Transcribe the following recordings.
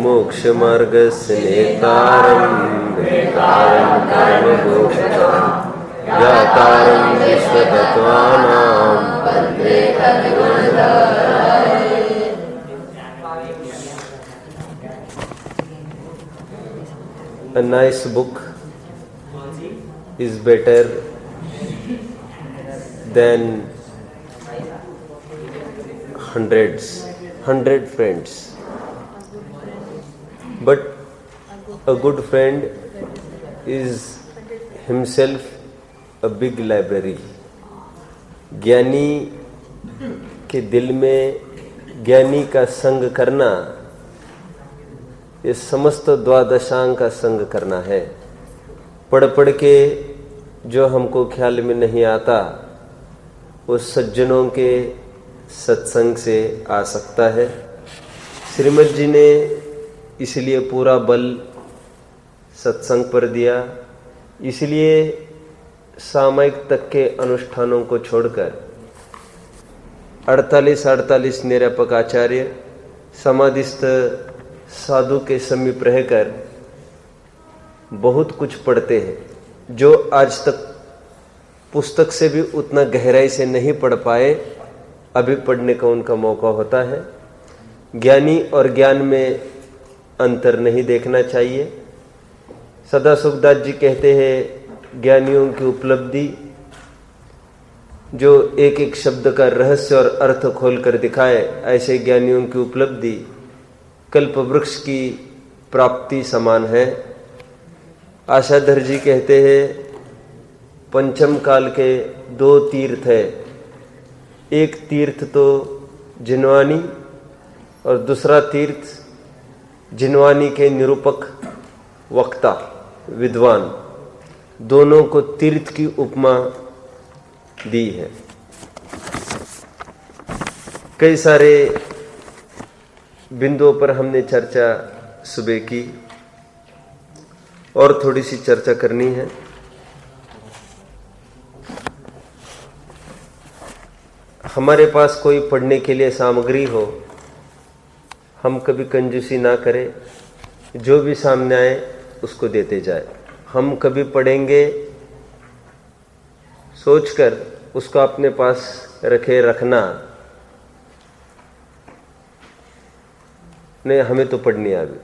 मोक्षमार्गस्य नेतारं वेतारं कर्मभूषणं ज्ञातारं विश्वतत्त्वानां वन्दे तद्गुणधराय। A nice book is better than hundred friends. But a good friend is himself a big library. ज्ञानी के दिल में ज्ञानी का संग करना ये समस्त द्वादशांग का संग करना है। पढ़ पढ़ के जो हमको ख्याल में नहीं आता वो सज्जनों के सत्संग से आ सकता है। श्रीमद जी ने इसलिए पूरा बल सत्संग पर दिया, इसलिए सामयिक तक के अनुष्ठानों को छोड़कर 48 निरपक आचार्य समाधिस्थ साधु के समीप रहकर बहुत कुछ पढ़ते हैं जो आज तक पुस्तक से भी उतना गहराई से नहीं पढ़ पाए। अभी पढ़ने का उनका मौका होता है। ज्ञानी और ज्ञान में अंतर नहीं देखना चाहिए। सदा सुखदास जी कहते हैं ज्ञानियों की उपलब्धि जो एक एक शब्द का रहस्य और अर्थ खोल कर दिखाए, ऐसे ज्ञानियों की उपलब्धि कल्प वृक्ष की प्राप्ति समान है। आशाधर जी कहते हैं पंचम काल के 2 तीर्थ है, एक तीर्थ तो जिनवानी और दूसरा तीर्थ जिनवानी के निरूपक वक्ता विद्वान, दोनों को तीर्थ की उपमा दी है। कई सारे बिंदुओं पर हमने चर्चा सुबह की और थोड़ी सी चर्चा करनी है। हमारे पास कोई पढ़ने के लिए सामग्री हो, हम कभी कंजूसी ना करें, जो भी सामने आए उसको देते जाए। हम कभी पढ़ेंगे सोचकर उसको अपने पास रखना नहीं, हमें तो पढ़नी आ गई,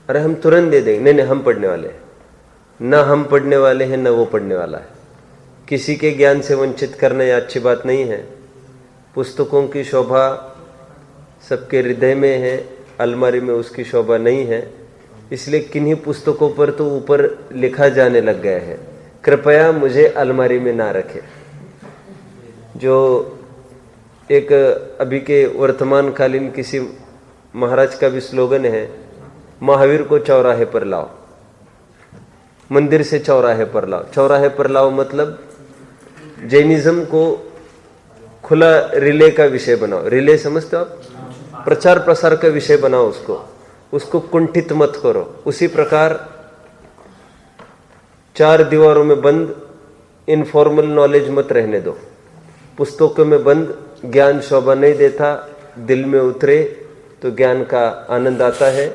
अरे हम तुरंत दे देंगे, नहीं हम पढ़ने वाले हैं। ना हम पढ़ने वाले हैं, ना वो पढ़ने वाला है। किसी के ज्ञान से वंचित करना यह अच्छी बात नहीं है। पुस्तकों की शोभा सबके हृदय में है, अलमारी में उसकी शोभा नहीं है। इसलिए किन्हीं पुस्तकों पर तो ऊपर लिखा जाने लग गया है, कृपया मुझे अलमारी में ना रखें। जो एक अभी के वर्तमान कालीन किसी महाराज का भी स्लोगन है, महावीर को चौराहे पर लाओ, मंदिर से चौराहे पर लाओ। चौराहे पर लाओ मतलब जैनिज्म को खुला रिले का विषय बनाओ। रिले समझते हो आप? प्रचार प्रसार का विषय बनाओ उसको कुंठित मत करो। उसी प्रकार 4 दीवारों में बंद इनफॉर्मल नॉलेज मत रहने दो। पुस्तकों में बंद ज्ञान शोभा नहीं देता, दिल में उतरे तो ज्ञान का आनंद आता है।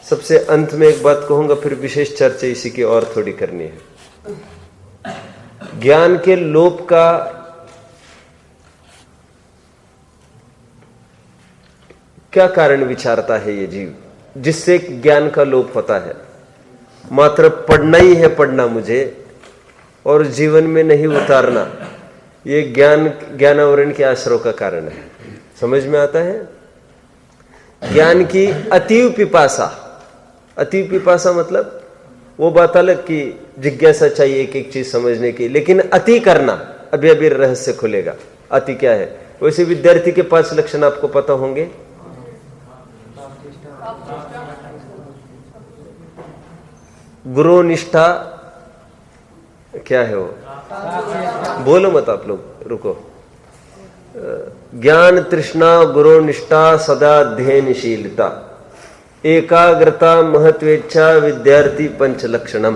सबसे अंत में एक बात कहूंगा, फिर विशेष चर्चा इसी की और थोड़ी करनी है। ज्ञान के लोप का क्या कारण विचारता है ये जीव, जिससे ज्ञान का लोप होता है? मात्र पढ़ना ही है, पढ़ना मुझे, और जीवन में नहीं उतारना, ये ज्ञानावरण के आश्रय का कारण है। समझ में आता है? ज्ञान की अतीव पिपासा, अतीव पिपासा मतलब वो बात अलग कि जिज्ञासा चाहिए एक एक चीज समझने की, लेकिन अति करना, अभी अभी रहस्य खुलेगा। अति क्या है? वैसे विद्यार्थी के 5 लक्षण आपको पता होंगे। गुरु निष्ठा क्या है वो? बोलो मत आप लोग, रुको। ज्ञान तृष्णा गुरु निष्ठा सदा अध्ययनशीलता एकाग्रता महत्वेच्छा विद्यार्थी 5 लक्षणम।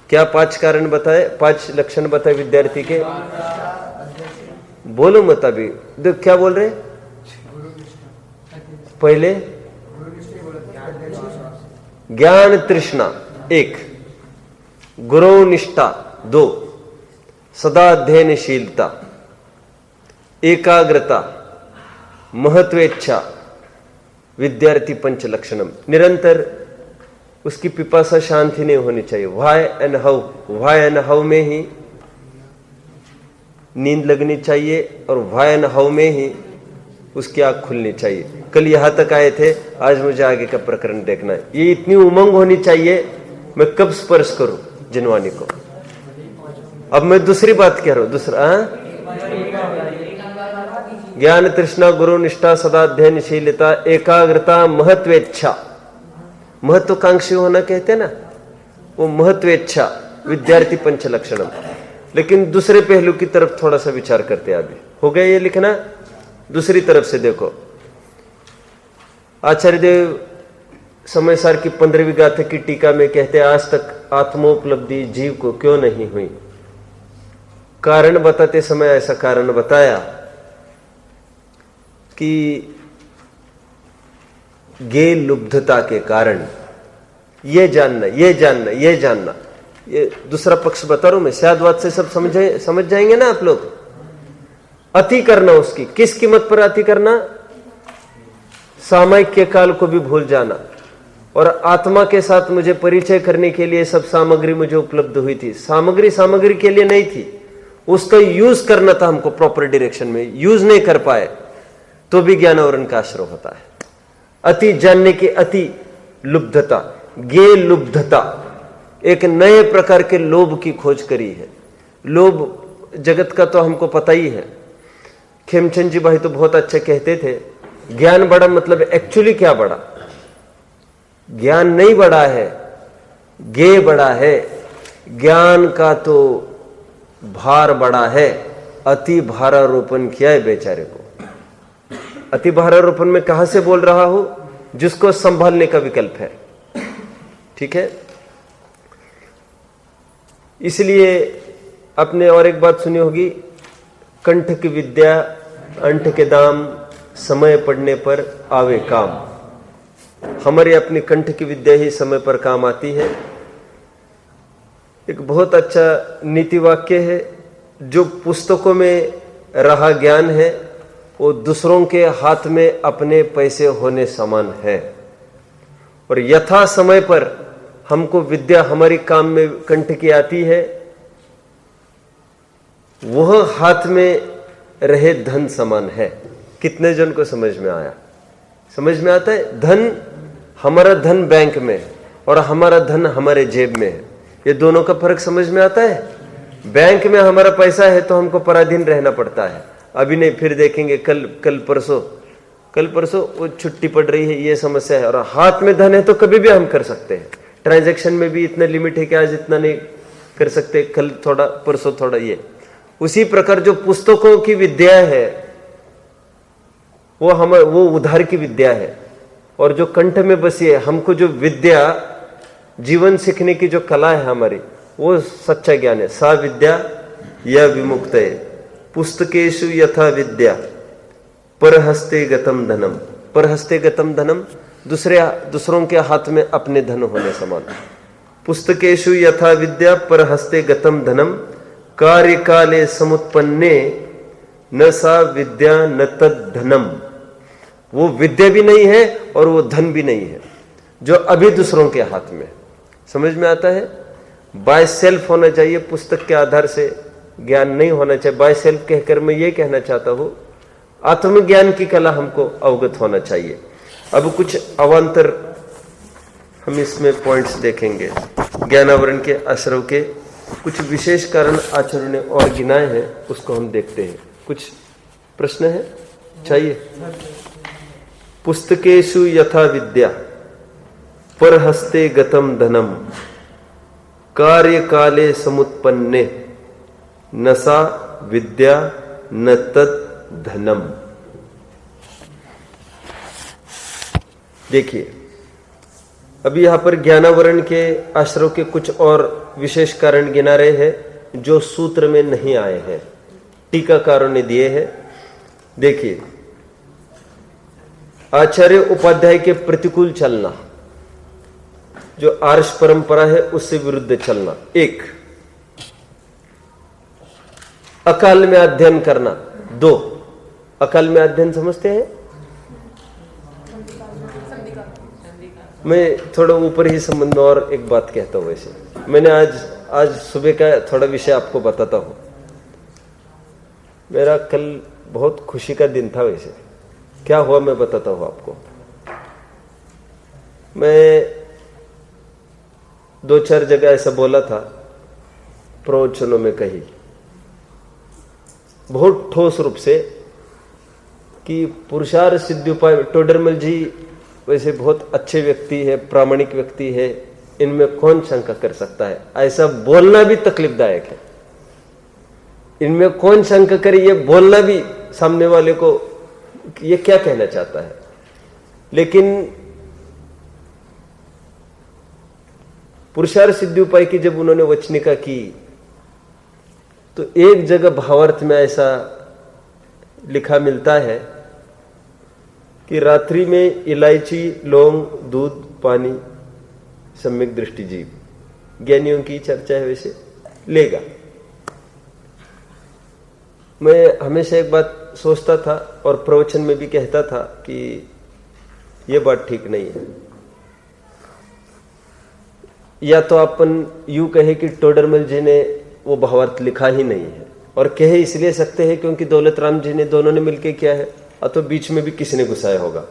क्या 5 कारण बताए, 5 लक्षण बताए विद्यार्थी के? बोलो मत अभी, क्या बोल रहे? पहले ज्ञान तृष्णा 1, गुरु निष्ठा 2, सदा अध्ययनशीलता, एकाग्रता, महत्वेच्छा, विद्यार्थी पंच लक्षणम। निरंतर उसकी पिपासा शांति नहीं होनी चाहिए। व्हाई एंड हाउ में ही नींद लगनी चाहिए और व्हाई एंड हाउ में ही उसकी आंख खुलनी चाहिए। कल यहां तक आए थे, आज मुझे आगे का प्रकरण देखना है। ये इतनी उमंग होनी चाहिए, मैं कब स्पर्श करूं जिनवानी को। अब मैं दूसरी बात कह रहा हूं, दूसरा ज्ञान तृष्णा, गुरु निष्ठा, सदा अध्ययनशीलता, एकाग्रता, महत्वेच्छा। महत्वाकांक्षी होना कहते हैं ना, वो महत्वेच्छा, विद्यार्थी पंच लक्षणम। लेकिन दूसरे पहलू की तरफ थोड़ा सा विचार करते हैं। अभी हो गया ये लिखना। दूसरी तरफ से देखो, आचार्य देव समय सार की 15वीं गाथा की टीका में कहते हैं, आज तक आत्मोपलब्धि जीव को क्यों नहीं हुई। कारण बताते समय ऐसा कारण बताया कि गे लुब्धता के कारण। ये जानना, ये जानना, ये जानना, ये दूसरा पक्ष बता रहा हूं मैं। शायद से सब समझ जाएंगे ना आप लोग। अति करना, उसकी किस कीमत पर अति करना? सामयिक के काल को भी भूल जाना। और आत्मा के साथ मुझे परिचय करने के लिए सब सामग्री मुझे उपलब्ध हुई थी। सामग्री के लिए नहीं थी, उसका यूज करना था हमको प्रॉपर डायरेक्शन में। यूज नहीं कर पाए तो भी ज्ञानावरण का आश्रय होता है। अति जानने की अति लुब्धता, गे लुब्धता, एक नए प्रकार के लोभ की खोज करी है। लोभ जगत का तो हमको पता ही है। खेमचंद जी भाई तो बहुत अच्छे कहते थे, ज्ञान बड़ा मतलब एक्चुअली क्या बड़ा? ज्ञान नहीं बड़ा है, गे बड़ा है। ज्ञान का तो भार बड़ा है। अति भारारोपण किया है बेचारे को। अति भारारोपण में कहां से बोल रहा हूं? जिसको संभालने का विकल्प है। ठीक है, इसलिए आपने और एक बात सुनी होगी, कंठ की विद्या अंठ के दाम, समय पड़ने पर आवे काम। हमारी अपनी कंठ की विद्या ही समय पर काम आती है। एक बहुत अच्छा नीति वाक्य है, जो पुस्तकों में रहा ज्ञान है वो दूसरों के हाथ में अपने पैसे होने समान है। और यथा समय पर हमको विद्या हमारी काम में कंठ की आती है, वह हाथ में रहे धन समान है। कितने जन को समझ में आया? समझ में आता है? धन, हमारा धन बैंक में है और हमारा धन हमारे जेब में है। ये दोनों का फर्क समझ में आता है? बैंक में हमारा पैसा है तो हमको पराधीन रहना पड़ता है। अभी नहीं, फिर देखेंगे कल परसों वो छुट्टी पड़ रही है, ये समस्या है। और हाथ में धन है तो कभी भी हम कर सकते हैं। ट्रांजैक्शन में भी इतना लिमिट है कि आज इतना नहीं कर सकते, कल थोड़ा, परसों थोड़ा। ये उसी प्रकार जो पुस्तकों की विद्या है वो उधार की विद्या है। और जो कंठ में बसी है, हमको जो विद्या जीवन सीखने की जो कला है हमारी, वो सच्चा ज्ञान है। सा विद्या या विमुक्त है पुस्तकेषु यथा विद्या परहस्ते गतम धनम। परहस्ते गतम धनम, दूसरों के हाथ में अपने धन होने समान। पुस्तकेषु यथा विद्या परहस्ते गतम धनम, कार्य काले समुत्पन्ने न सा विद्या न तद धनम। वो विद्या भी नहीं है और वो धन भी नहीं है जो अभी दूसरों के हाथ में। समझ में आता है? बाय सेल्फ होना चाहिए, पुस्तक के आधार से ज्ञान नहीं होना चाहिए। बाय सेल्फ कहकर मैं ये कहना चाहता हूं, आत्मज्ञान की कला हमको अवगत होना चाहिए। अब कुछ अवान्तर हम इसमें पॉइंट्स देखेंगे। ज्ञानावरण के आश्रव के कुछ विशेष कारण आचार्य ने और गिनाए हैं, उसको हम देखते हैं। कुछ प्रश्न है? चाहिए? पुस्तकेषु यथा विद्या परहस्ते गतम धनम, कार्य काले समुत्पन्ने न सा विद्या न तत् धनम। देखिए, अभी यहां पर ज्ञानावरण के आश्रव के कुछ और विशेष कारण गिना रहे हैं जो सूत्र में नहीं आए हैं, टीकाकारों ने दिए हैं। देखिए, आचार्य उपाध्याय के प्रतिकूल चलना, जो आर्ष परंपरा है उससे विरुद्ध चलना। एक, अकाल में अध्ययन करना। दो, अकाल में अध्ययन समझते हैं? मैं थोड़ा ऊपर ही संबंध में और एक बात कहता हूं। वैसे मैंने आज सुबह का थोड़ा विषय आपको बताता हूं। मेरा कल बहुत खुशी का दिन था। वैसे क्या हुआ मैं बताता हूं आपको। मैं 2-4 जगह ऐसा बोला था प्रवचनों में, कही बहुत ठोस रूप से कि पुरुषार्थ सिद्धि उपाय, टोडरमल जी वैसे बहुत अच्छे व्यक्ति है, प्रामाणिक व्यक्ति है, इनमें कौन शंका कर सकता है, ऐसा बोलना भी तकलीफदायक है। इनमें कौन शंका करे, ये बोलना भी सामने वाले को ये क्या कहना चाहता है। लेकिन पुरुषार्थ सिद्धि उपाय की जब उन्होंने वचनिका की तो एक जगह भावार्थ में ऐसा लिखा मिलता है कि रात्रि में इलायची, लौंग, दूध, पानी, सम्यक दृष्टि जीव, ज्ञानियों की चर्चा है, वैसे लेगा। मैं हमेशा एक बात सोचता था और प्रवचन में भी कहता था कि यह बात ठीक नहीं है। या तो अपन यूं कहे कि टोडरमल जी ने वो भावार्थ लिखा ही नहीं है, और कहे इसलिए सकते हैं क्योंकि दौलत राम जी ने, दोनों ने मिलकर किया है, तो बीच में भी किसी ने घुसाया होगा।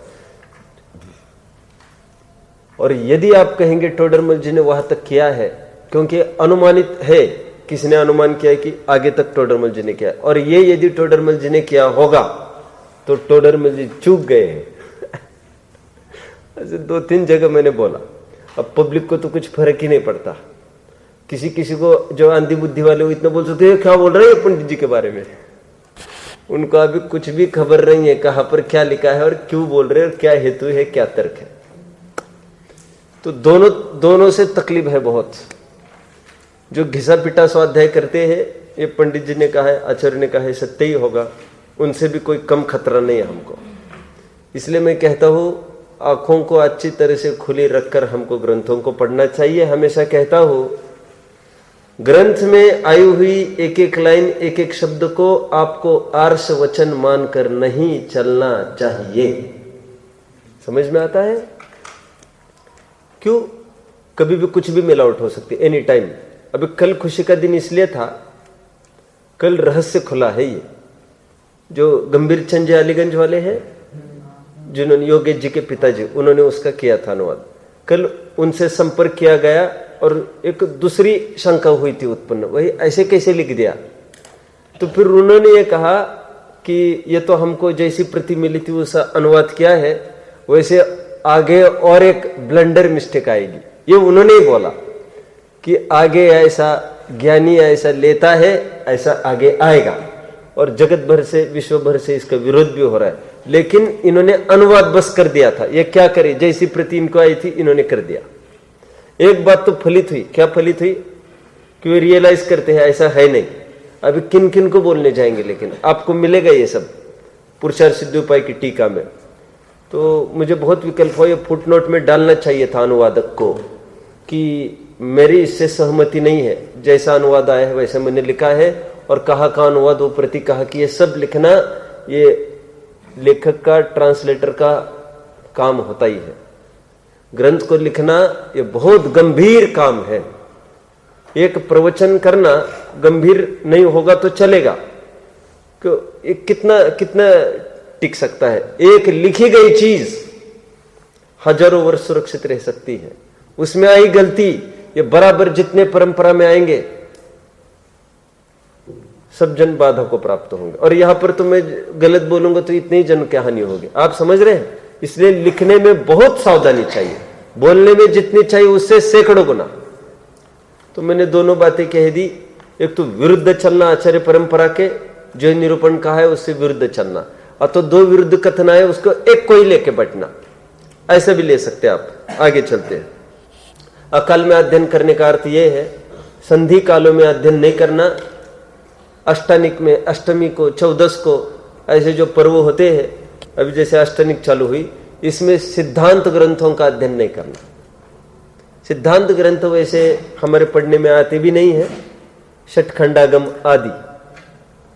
और यदि आप कहेंगे टोडरमल जी ने वहां तक किया है, क्योंकि अनुमानित है, किसी ने अनुमान किया है कि आगे तक टोडरमल जी ने किया, और ये यदि टोडरमल जी ने किया होगा तो टोडरमल जी चूक गए हैं। ऐसे 2-3 जगह मैंने बोला। अब पब्लिक को तो कुछ फर्क ही नहीं पड़ता। किसी किसी को जो अंधी बुद्धि वाले वो इतना बोल सकते हैं क्या बोल रहे हैं पंडित जी के बारे में, उनको अभी कुछ भी खबर नहीं है कहां पर क्या लिखा है और क्यों बोल रहे हैं और क्या हेतु है, क्या तर्क है। तो दोनों से तकलीफ है बहुत। जो घिसा पिटा स्वाध्याय करते हैं, ये पंडित जी ने कहा है, आचार्य ने कहा है, सत्य ही होगा, उनसे भी कोई कम खतरा नहीं है हमको। इसलिए मैं कहता हूं आंखों को अच्छी तरह से खुली रखकर हमको ग्रंथों को पढ़ना चाहिए। हमेशा कहता हूं ग्रंथ में आई हुई एक एक लाइन, एक एक शब्द को आपको आर्ष वचन मानकर नहीं चलना चाहिए। समझ में आता है? क्यों? कभी भी कुछ भी मिलावट हो सकती है, एनी टाइम। अभी कल खुशी का दिन इसलिए था, कल रहस्य खुला है। ये जो गंभीर चंद जी अलीगंज वाले हैं, जिन्होंने योगेश जी के पिताजी, उन्होंने उसका किया था अनुवाद। कल उनसे संपर्क किया गया और एक दूसरी शंका हुई थी उत्पन्न, वही ऐसे कैसे लिख दिया। तो फिर उन्होंने ये कहा कि ये तो हमको जैसी प्रति मिली थी उसका अनुवाद किया है, वैसे आगे और एक ब्लंडर मिस्टेक आएगी। ये उन्होंने ही बोला कि आगे ऐसा ज्ञानी ऐसा लेता है, ऐसा आगे आएगा, और जगत भर से, विश्व भर से इसका विरोध भी हो रहा है। लेकिन इन्होंने अनुवाद बस कर दिया था। ये क्या करे, जैसी प्रति इनको आई थी इन्होंने कर दिया। एक बात तो फलित हुई। क्या फलित हुई? कि वे रियलाइज करते हैं ऐसा है नहीं। अभी किन किन को बोलने जाएंगे, लेकिन आपको मिलेगा ये सब पुरुषार्थ सिद्धि उपाय की टीका में। तो मुझे बहुत विकल्प हो, ये फुटनोट में डालना चाहिए था अनुवादक को कि मेरी इससे सहमति नहीं है, जैसा अनुवाद आया है वैसा मैंने लिखा है, और कहा का अनुवाद वो प्रति कहा कि ये सब लिखना ये लेखक का, ट्रांसलेटर का काम होता ही है। ग्रंथ को लिखना ये बहुत गंभीर काम है। एक प्रवचन करना गंभीर नहीं होगा तो चलेगा, क्यों? कितना कितना टिक सकता है? एक लिखी गई चीज हजारों वर्ष सुरक्षित रह सकती है। उसमें आई गलती, ये बराबर जितने परंपरा में आएंगे सब जन बाधा को प्राप्त होंगे। और यहां पर तो मैं गलत बोलूंगा तो इतनी जन की हानि होगी। आप समझ रहे हैं? इसलिए लिखने में बहुत सावधानी चाहिए, बोलने में जितनी चाहिए उससे सैकड़ों गुना। तो मैंने दोनों बातें कह दी। एक तो विरुद्ध चलना आचार्य परंपरा के, जो निरूपण कहा है उससे विरुद्ध चलना, और तो 2 विरुद्ध कथन आए उसको एक को ही लेके बैठना, ऐसा भी ले सकते हैं आप। आगे चलते हैं। अकाल में अध्ययन करने का अर्थ यह है संधि कालों में अध्ययन नहीं करना। अष्टानिक में अष्टमी को, 14 को, ऐसे जो पर्व होते हैं, अभी जैसे अष्टानिक चालू हुई, इसमें सिद्धांत ग्रंथों का अध्ययन नहीं करना। सिद्धांत ग्रंथ वैसे हमारे पढ़ने में आते भी नहीं है। षटखंडागम आदि,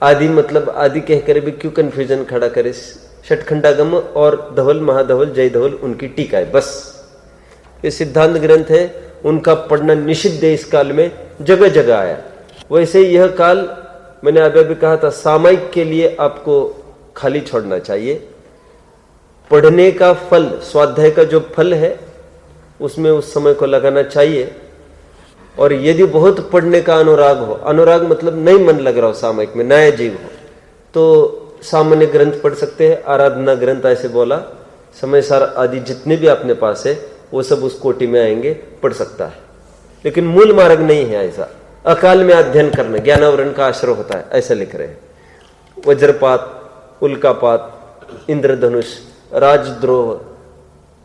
आदि मतलब आदि कहकर भी क्यों कंफ्यूजन खड़ा करे। षटखंडागम और धवल महाधवल जय धवल उनकी टीका है बस। ये सिद्धांत ग्रंथ है, उनका पढ़ना निषिद्ध है। इस काल में जगह जगह आया। वैसे यह काल मैंने अभी भी कहा था, सामयिक के लिए आपको खाली छोड़ना चाहिए। पढ़ने का फल, स्वाध्याय का जो फल है उसमें उस समय को लगाना चाहिए। और यदि बहुत पढ़ने का अनुराग हो, अनुराग मतलब नहीं मन लग रहा हो, सामयिक में नया जीव हो, तो सामान्य ग्रंथ पढ़ सकते हैं। आराधना ग्रंथ ऐसे बोला, समय सार आदि जितने भी अपने पास है वो सब उस कोटि में आएंगे, पढ़ सकता है। लेकिन मूल मार्ग नहीं है ऐसा। अकाल में अध्ययन करना ज्ञानावरण का आश्रय होता है, ऐसा लिख रहे हैं। वज्रपात, उल्कापात, इंद्रधनुष, राजद्रोह,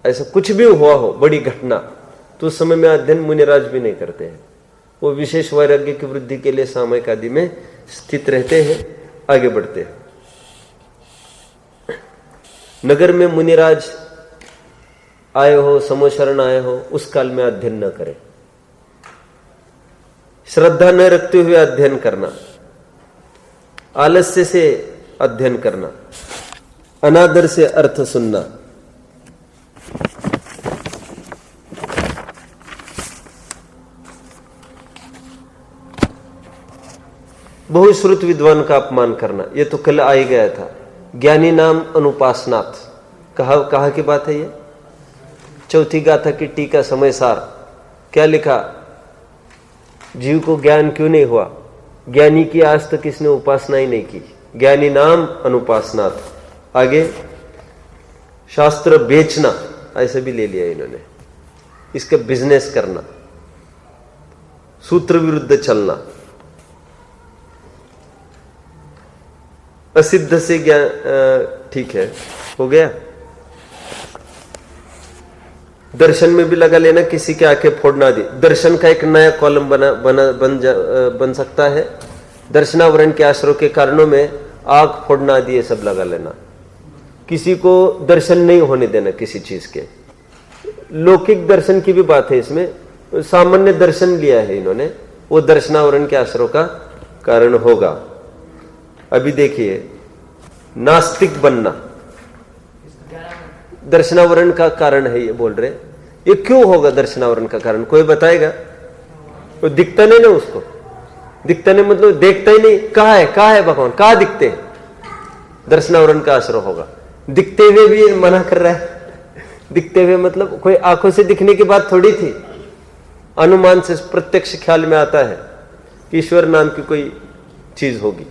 ऐसा कुछ भी हुआ हो बड़ी घटना, तो उस समय में अध्ययन मुनिराज भी नहीं करते हैं। वो विशेष वैराग्य की वृद्धि के लिए सामयिक आदि में स्थित रहते हैं, आगे बढ़ते हैं। नगर में मुनिराज आए हो, समोशरण आए हो, उस काल में अध्ययन न करें। श्रद्धा न रखते हुए अध्ययन करना, आलस्य से अध्ययन करना, अनादर से अर्थ सुनना, बहुश्रुत विद्वान का अपमान करना, ये तो कल आ ही गया था। ज्ञानी नाम अनुपासनाथ, कहा की बात है ये। चौथी गाथा की टीका समय सार क्या लिखा, जीव को ज्ञान क्यों नहीं हुआ? ज्ञानी की आज तक किसने उपासना ही नहीं की। ज्ञानी नाम अनुपासनाथ। आगे शास्त्र बेचना, ऐसे भी ले लिया इन्होंने, इसका बिजनेस करना, सूत्र विरुद्ध चलना, असिद्ध से ज्ञान, ठीक है हो गया। दर्शन में भी लगा लेना, किसी के आंखें फोड़ना दी। दर्शन का एक नया कॉलम बन सकता है। दर्शनावरण के आश्रय के कारणों में आंख फोड़ना आदि ये सब लगा लेना। किसी को दर्शन नहीं होने देना किसी चीज के। लौकिक दर्शन की भी बात है इसमें, सामान्य दर्शन लिया है इन्होंने, वो दर्शनावरण के आश्रय का कारण होगा। अभी देखिए, नास्तिक बनना दर्शनावरण का कारण है, ये बोल रहे। ये क्यों होगा दर्शनावरण का कारण, कोई बताएगा? वो दिखता नहीं ना उसको, दिखता नहीं मतलब देखता ही नहीं। कहाँ है भगवान, कहाँ दिखते हैं? दर्शनावरण का आश्रय होगा। दिखते हुए भी मना कर रहा है। दिखते हुए मतलब कोई आंखों से दिखने की बात थोड़ी थी। अनुमान से प्रत्यक्ष ख्याल में आता है कि ईश्वर नाम की कोई चीज होगी।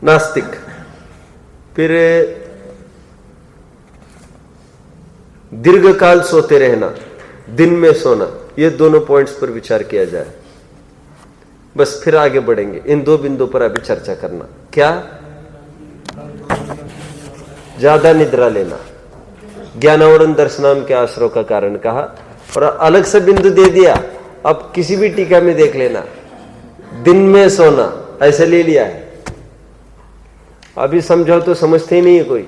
नास्तिक। फिर दीर्घ काल सोते रहना, दिन में सोना, ये दोनों पॉइंट्स पर विचार किया जाए। बस फिर आगे बढ़ेंगे। इन दो बिंदु पर अभी चर्चा करना। क्या? ज्यादा निद्रा लेना, ज्ञानावरण दर्शनाम के आश्रय का कारण कहा, और अलग से बिंदु दे दिया। अब किसी भी टीका में देख लेना, दिन में सोना ऐसे ले लिया है। अभी समझाओ तो समझते ही नहीं है कोई।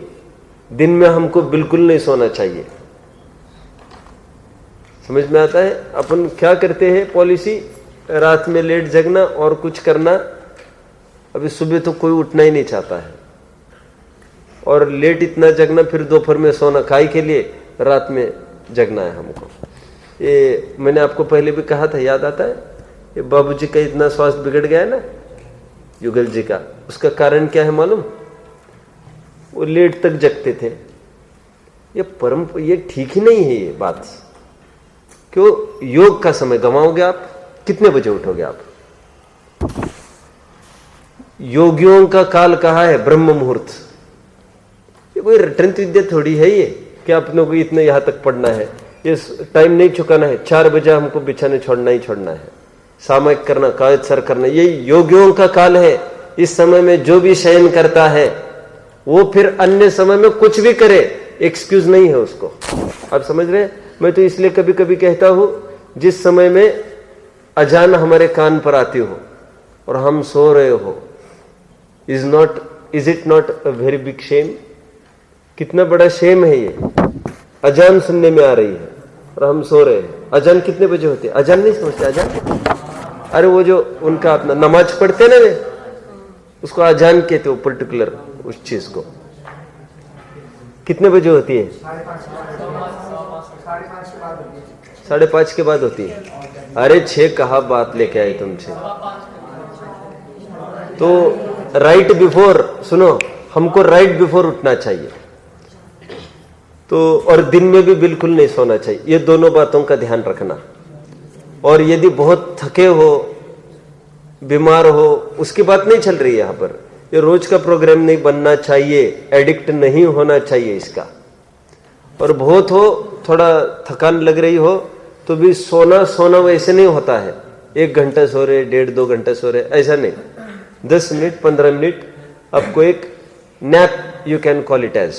दिन में हमको बिल्कुल नहीं सोना चाहिए। समझ में आता है? अपन क्या करते हैं पॉलिसी, रात में लेट जगना और कुछ करना। अभी सुबह तो कोई उठना ही नहीं चाहता है, और लेट इतना जगना, फिर दोपहर में सोना, काहे के लिए? रात में जगना है हमको। ये मैंने आपको पहले भी कहा था, याद आता है? ये बाबूजी का इतना स्वास्थ्य बिगड़ गया है ना, युगल जी का, उसका कारण क्या है मालूम? वो लेट तक जगते थे। ये ठीक ही नहीं है ये बात। क्यों? योग का समय गंवाओगे आप। कितने बजे उठोगे आप? योगियों का काल कहा है ब्रह्म मुहूर्त। ये कोई रटंत विद्या थोड़ी है ये कि अपने को इतने यहां तक पढ़ना है, ये टाइम नहीं चुकाना है। 4 बजे हमको बिछाने छोड़ना ही छोड़ना है, सामयिक करना, कायद सर करना, ये योगियों का काल है। इस समय में जो भी शयन करता है वो फिर अन्य समय में कुछ भी करे, एक्सक्यूज नहीं है उसको। आप समझ रहे हैं? मैं तो इसलिए कभी कभी कहता हूं, जिस समय में अजान हमारे कान पर आती हो और हम सो रहे हो, is it not a very big shame? कितना बड़ा शेम है ये, अजान सुनने में आ रही है और हम सो रहे हैं। अजान कितने बजे होती है? अजान नहीं समझते? अजान, अरे वो जो उनका अपना नमाज पढ़ते ना वे, उसको अजान कहते हो, पर्टिकुलर उस चीज को। कितने बजे होती है? 5:30 के बाद होती है। अरे 6 कहा बात लेके आए तुमसे। तो राइट बिफोर, सुनो, हमको राइट बिफोर उठना चाहिए। तो और दिन में भी बिल्कुल नहीं सोना चाहिए। ये दोनों बातों का ध्यान रखना। और यदि बहुत थके हो, बीमार हो, उसकी बात नहीं चल रही है यहाँ पर। ये रोज का प्रोग्राम नहीं बनना चाहिए, एडिक्ट नहीं होना चाहिए इसका। और बहुत हो, थोड़ा थकान लग रही हो तो भी सोना वैसे नहीं होता है। 1 घंटा सो रहे, 1.5-2 घंटा सो रहे, ऐसा नहीं। 10 मिनट 15 मिनट आपको एक nap, you can call it as,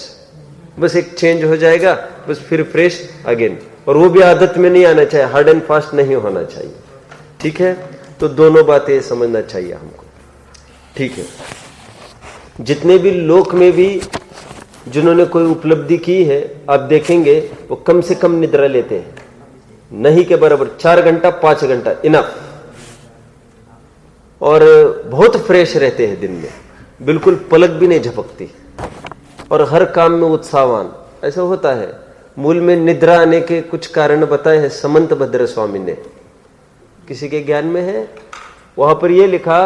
बस एक चेंज हो जाएगा, बस फिर फ्रेश अगेन। और वो भी आदत में नहीं आना चाहिए, हार्ड एंड फास्ट नहीं होना चाहिए। ठीक है, तो दोनों बातें समझना चाहिए हमको। ठीक है, जितने भी लोक में भी जिन्होंने कोई उपलब्धि की है, आप देखेंगे वो कम से कम निद्रा लेते हैं, नहीं के बराबर 4 घंटा 5 घंटा इनफ। और बहुत फ्रेश रहते हैं दिन में, बिल्कुल पलक भी नहीं झपकती, और हर काम में उत्साहवान। ऐसा होता है। मूल में निद्रा आने के कुछ कारण बताए हैं समंत भद्र स्वामी ने, किसी के ज्ञान में है। वहां पर यह लिखा,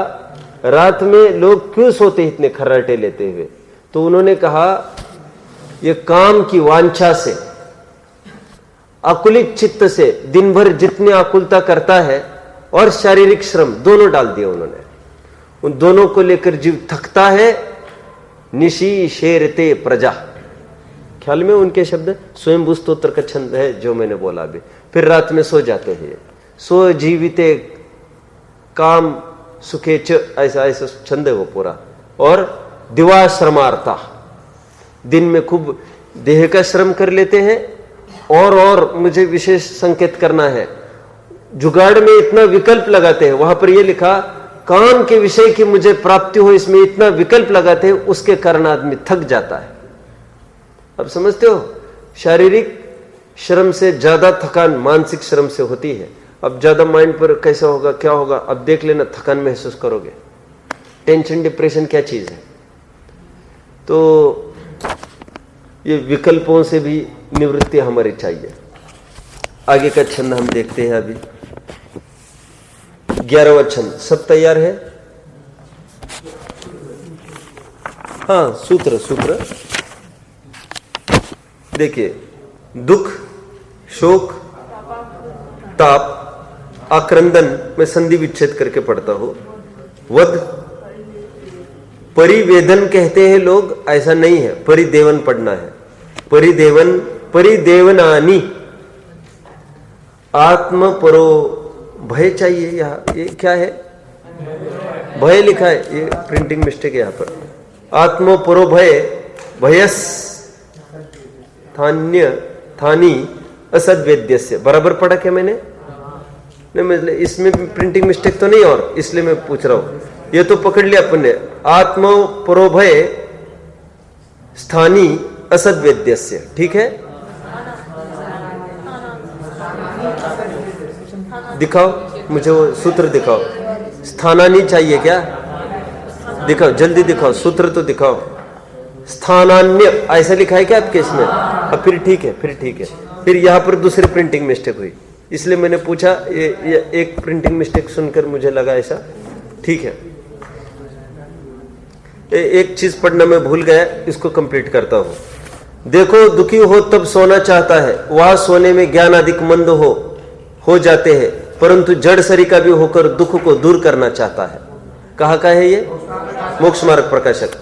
रात में लोग क्यों सोते इतने खर्राटे लेते हुए? तो उन्होंने कहा, ये काम की वांछा से, आकुलित चित्त से दिन भर जितनी आकुलता करता है, और शारीरिक श्रम दोनों डाल दिए उन्होंने। उन दोनों को लेकर जीव थकता है। निशी शेरते प्रजा, ख्याल में उनके शब्द, स्वयंभू स्तोत्र का छंद है जो मैंने बोला अभी। फिर रात में सो जाते हैं, सो जीविते काम सुखे च, ऐसा ऐसा छंद है वो पूरा। और दिवा श्रमार्था, दिन में खूब देह का श्रम कर लेते हैं। और मुझे विशेष संकेत करना है, जुगाड़ में इतना विकल्प लगाते हैं। वहां पर यह लिखा, काम के विषय की मुझे प्राप्ति हो, इसमें इतना विकल्प लगाते हैं, उसके कारण आदमी थक जाता है। अब समझते हो, शारीरिक श्रम से ज्यादा थकान मानसिक श्रम से होती है। अब ज्यादा माइंड पर कैसा होगा, क्या होगा, अब देख लेना, थकान महसूस करोगे। टेंशन डिप्रेशन क्या चीज है? तो ये विकल्पों से भी निवृत्ति हमारी चाहिए। आगे का छंद हम देखते हैं अभी, 11वां छंद। सब तैयार है? हाँ, सूत्र देखिए, दुख, शोक, ताप, आक्रंदन में संधि विच्छेद करके पढ़ता हूं। वध, परिवेदन कहते हैं लोग, ऐसा नहीं है, परिदेवन पढ़ना है। परिदेवन, परिदेवनानी, आत्म परो भय चाहिए। यहां ये क्या है? भय लिखा है, ये प्रिंटिंग मिस्टेक है यहां पर। आत्म परो भय, भयस थान्य थानी असद्वेद्यस्य, बराबर पढ़ा क्या मैंने? नहीं, मतलब इसमें प्रिंटिंग मिस्टेक तो नहीं, और इसलिए मैं पूछ रहा हूं। ये तो पकड़ लिया अपन ने, आत्म परोभय स्थानी असद्वेद्यस्य, ठीक है? दिखाओ मुझे वो सूत्र, दिखाओ। स्थानानी चाहिए क्या? दिखाओ, जल्दी दिखाओ, सूत्र तो दिखाओ। स्थानान्य ऐसा लिखा है क्या आपके इसमें? अब फिर ठीक है, फिर ठीक है। फिर यहां पर दूसरी प्रिंटिंग मिस्टेक हुई, इसलिए मैंने पूछा। ये एक प्रिंटिंग मिस्टेक सुनकर मुझे लगा ऐसा, ठीक है। एक चीज पढ़ना मैं भूल गया, इसको कंप्लीट करता हूं। देखो, दुखी हो तब सोना चाहता है, वह सोने में ज्ञान अधिक मंद हो जाते हैं, परंतु जड़ सरिका भी होकर दुख को दूर करना चाहता है। कहाँ का है ये? मोक्ष मार्ग प्रकाशक।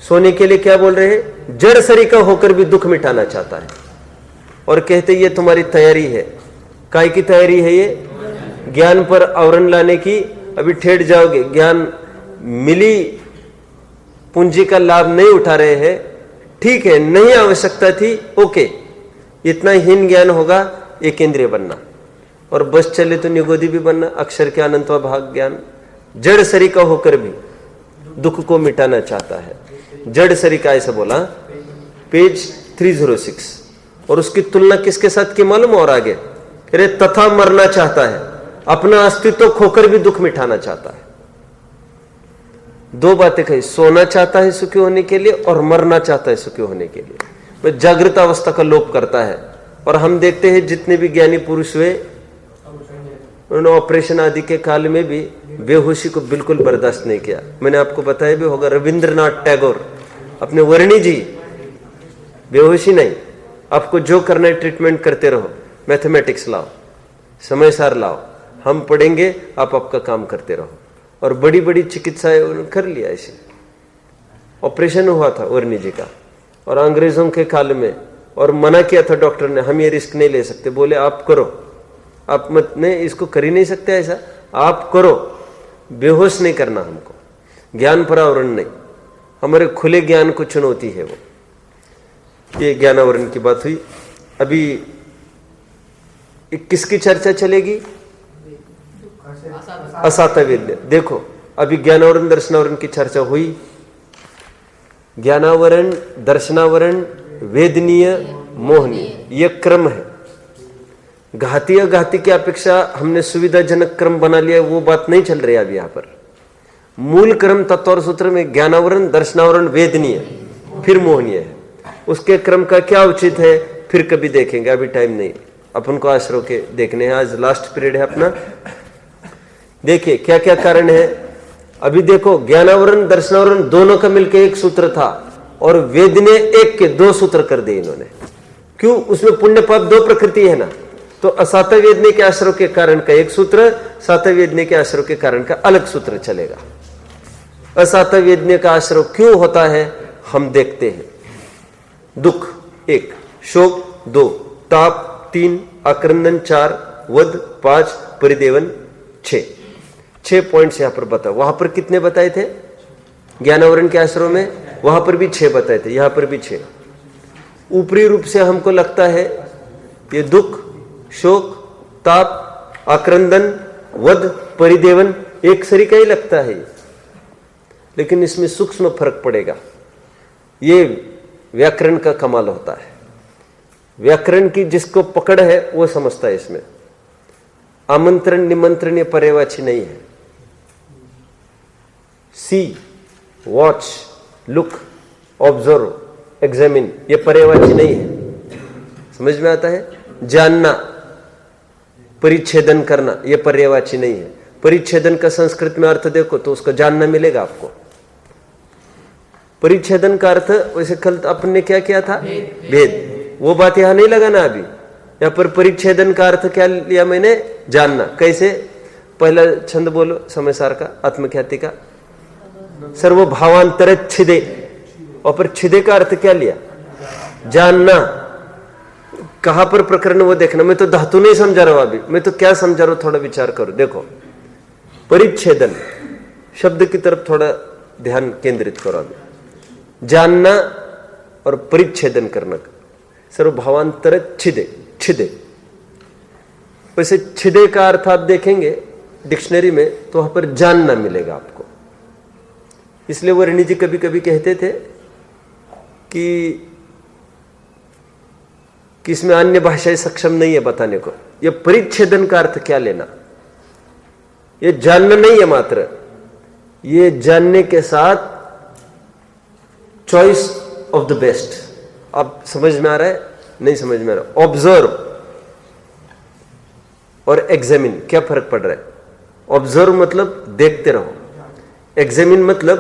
सोने के लिए क्या बोल रहे हैं? जड़ सरिका होकर भी दुख मिटाना चाहता है। और कहते ये तुम्हारी तैयारी है। काय की तैयारी है ये? ज्ञान पर आवरण लाने की। अभी ठेठ जाओगे, ज्ञान मिली, पूंजी का लाभ नहीं उठा रहे हैं, ठीक है, नहीं आवश्यकता थी, ओके, इतना हीन ज्ञान होगा, एक इंद्रिय बनना, और बस चले तो निगोदी भी बनना, अक्षर के अनंतवा भाग ज्ञान। जड़ सरिका होकर भी दुख को मिटाना चाहता है। जड़ सरिका ऐसा बोला, पेज 306। और उसकी तुलना किसके साथ की मालूम? और आगे अरे तथा मरना चाहता है, अपना अस्तित्व खोकर भी दुख मिटाना चाहता है। दो बातें कही, सोना चाहता है सुखी होने के लिए और मरना चाहता है सुखी होने के लिए। वह जागृत अवस्था का लोप करता है। और हम देखते हैं जितने भी ज्ञानी पुरुष हुए उन्होंने ऑपरेशन आदि के काल में भी बेहोशी को बिल्कुल बर्दाश्त नहीं किया। मैंने आपको बताया भी होगा, रविंद्रनाथ टैगोर अपने वर्णी जी, बेहोशी नहीं, आपको जो करना है ट्रीटमेंट करते रहो, मैथमेटिक्स लाओ, समय सार लाओ, हम पढ़ेंगे, आप आपका काम करते रहो। और बड़ी बड़ी चिकित्साएं उन्होंने कर लिया। ऐसे ऑपरेशन हुआ था वर्णी जी का और अंग्रेजों के काल में, और मना किया था डॉक्टर ने, हम ये रिस्क नहीं ले सकते। बोले आप करो, आप मत, नहीं इसको कर ही नहीं सकते ऐसा, आप करो, बेहोश नहीं करना हमको, ज्ञान परावरण नहीं, हमारे खुले ज्ञान को चुनौती है वो। ये ज्ञानावरण की बात हुई। अभी किसकी चर्चा चलेगी? असातवेद्य। देखो अभी ज्ञानावरण दर्शनावरण की चर्चा हुई। ज्ञानावरण, दर्शनावरण, वेदनीय, मोहनीय, ये क्रम है। घाती अघाती की अपेक्षा हमने सुविधाजनक क्रम बना लिया, वो बात नहीं चल रही अभी यहाँ पर। मूल क्रम तत्व और सूत्र में ज्ञानावरण, दर्शनावरण, वेदनीय, फिर मोहनीय है। उसके क्रम का क्या उचित है फिर कभी देखेंगे, अभी टाइम नहीं, अपन को आश्रय के देखने हैं। आज लास्ट पीरियड है अपना। देखिए क्या क्या कारण है। अभी देखो ज्ञानावरण दर्शनावरण दोनों का मिलकर एक सूत्र था और वेद ने एक के दो सूत्र कर दिए इन्होंने। क्यों? उसमें पुण्य पाप दो प्रकृति है ना। तो असात वेदने के आश्रय के कारण का एक सूत्र, सात वेदने के आश्रय के कारण का अलग सूत्र चलेगा। असात वेदने का आश्रय क्यों होता है हम देखते हैं। दुख 1, शोक 2, ताप 3, आक्रंदन 4, वध 5, परिदेवन 6 पॉइंट्स यहां पर बताओ। वहां पर कितने बताए थे ज्ञानावरण के आश्रय में? वहां पर भी 6 बताए थे, यहां पर भी 6। ऊपरी रूप से हमको लगता है ये दुख, शोक, ताप, आक्रंदन, वध, परिदेवन एक सरीका ही लगता है, लेकिन इसमें सूक्ष्म फर्क पड़ेगा। ये व्याकरण का कमाल होता है। व्याकरण की जिसको पकड़ है वो समझता है। इसमें आमंत्रण, निमंत्रण ये पर्यायवाची नहीं है। सी, वॉच, लुक, ऑब्जर्व, एग्जामिन ये पर्यायवाची नहीं है। समझ में आता है? जानना, परिच्छेदन करना ये पर्यायवाची नहीं है। परिच्छेदन का संस्कृत में अर्थ देखो तो उसका जानना मिलेगा आपको। परिच्छेदन का अर्थ वैसे कल अपन ने क्या किया था? भेद। वो बात यहां नहीं लगाना अभी। यहां पर परिच्छेदन का अर्थ क्या लिया मैंने? जानना। कैसे? पहला छंद बोलो समय सार का, आत्मख्याति का। सर्वभावांतर छिदे, और पर छिदे का अर्थ क्या लिया? जानना। कहां पर प्रकरण वो देखना। मैं तो धातु नहीं समझा रहा हूं अभी, मैं तो क्या समझा रहा हूं थोड़ा विचार करो। देखो परिच्छेदन शब्द की तरफ थोड़ा ध्यान केंद्रित करो अभी। जानना और परिच्छेदन करना। सर्वभावांतर छिदे, छिदे। वैसे छिदे का अर्थ आप देखेंगे डिक्शनरी में तो वहां पर जानना मिलेगा आपको। इसलिए वर्णी जी कभी कभी कहते थे कि इसमें अन्य भाषाएं सक्षम नहीं है बताने को। ये परिच्छेदन का अर्थ क्या लेना? ये जानना नहीं है मात्र, ये जानने के साथ चॉइस ऑफ द बेस्ट। अब समझ में आ रहा है? नहीं समझ में आ रहा? ऑब्जर्व और एग्जामिन क्या फर्क पड़ रहा है? ऑब्जर्व मतलब देखते रहो, एग्जामिन मतलब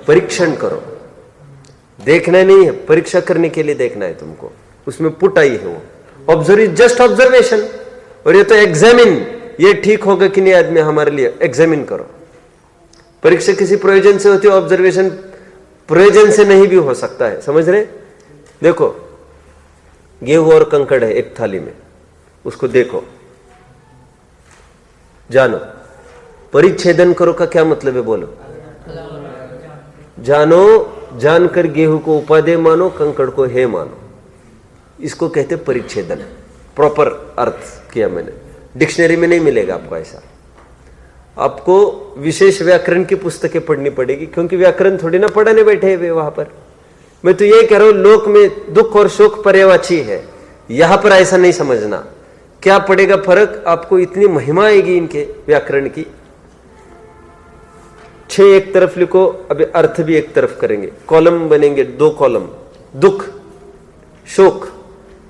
परीक्षण करो। देखना नहीं है, परीक्षा करने के लिए देखना है तुमको, उसमें पुट आई है वो। ऑब्जर्व इज जस्ट ऑब्जर्वेशन, और ये तो एग्जामिन, ये ठीक होगा कि नहीं आदमी हमारे लिए, एग्जामिन करो। परीक्षा किसी प्रयोजन से होती है, ऑब्जर्वेशन प्रयोजन से नहीं भी हो सकता है। समझ रहे? देखो गेहूं और कंकड़ है एक थाली में, उसको देखो, जानो। परिच्छेदन करो का क्या मतलब है बोलो? जानो, जानकर गेहूं को उपादेय मानो, कंकड़ को हे मानो। इसको कहते परिच्छेदन। प्रॉपर अर्थ किया मैंने, डिक्शनरी में नहीं मिलेगा आपको ऐसा। आपको विशेष व्याकरण की पुस्तकें पढ़नी पड़ेगी, क्योंकि व्याकरण थोड़ी ना पढ़ाने बैठे हुए वहां पर। मैं तो ये कह रहा हूं लोक में दुख और शोक पर्यायवाची है, यहां पर ऐसा नहीं समझना। क्या पड़ेगा फर्क? आपको इतनी महिमा आएगी इनके व्याकरण की। 6 एक तरफ लिखो, अभी अर्थ भी एक तरफ करेंगे, कॉलम बनेंगे 2 कॉलम। दुख, शोक,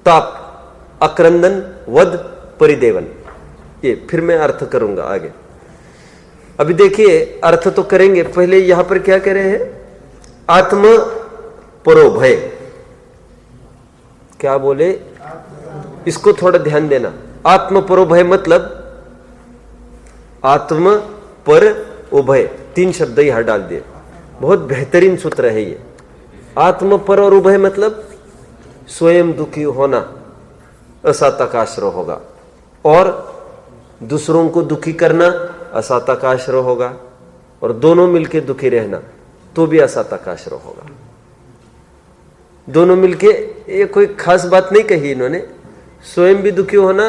ताप, अक्रंदन, वध, परिदेवन। ये फिर मैं अर्थ करूंगा आगे। अभी देखिए अर्थ तो करेंगे, पहले यहां पर क्या कह रहे हैं? आत्म परो भय। क्या बोले? इसको थोड़ा ध्यान देना। आत्म परो भय मतलब आत्म पर उभय, 3 शब्द यहां डाल दिए। बहुत बेहतरीन सूत्र है ये। आत्म पर और उभय मतलब स्वयं दुखी होना असातकाश्रय होगा, और दूसरों को दुखी करना असातकाश्रय होगा, और दोनों मिलके दुखी रहना तो भी असातकाश्रय होगा। दोनों मिलके, ये कोई खास बात नहीं कही इन्होंने। स्वयं भी दुखी होना,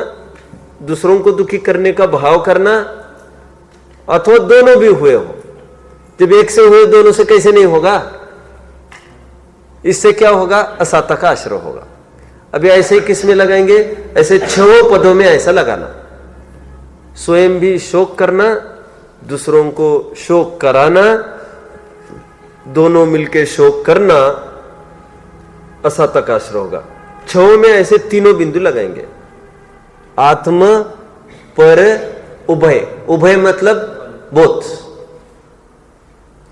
दूसरों को दुखी करने का भाव करना, अथवा दोनों भी हुए हो। जब एक से हुए दोनों से कैसे नहीं होगा? इससे क्या होगा? असातकाश्रय होगा। अभी ऐसे ही किस में लगाएंगे? ऐसे 6 पदों में ऐसा लगाना। स्वयं भी शोक करना, दूसरों को शोक कराना, दोनों मिलके शोक करना असातकाश्रय होगा। 6 में ऐसे तीनों बिंदु लगाएंगे। आत्म पर उभय, उभय मतलब बोथ।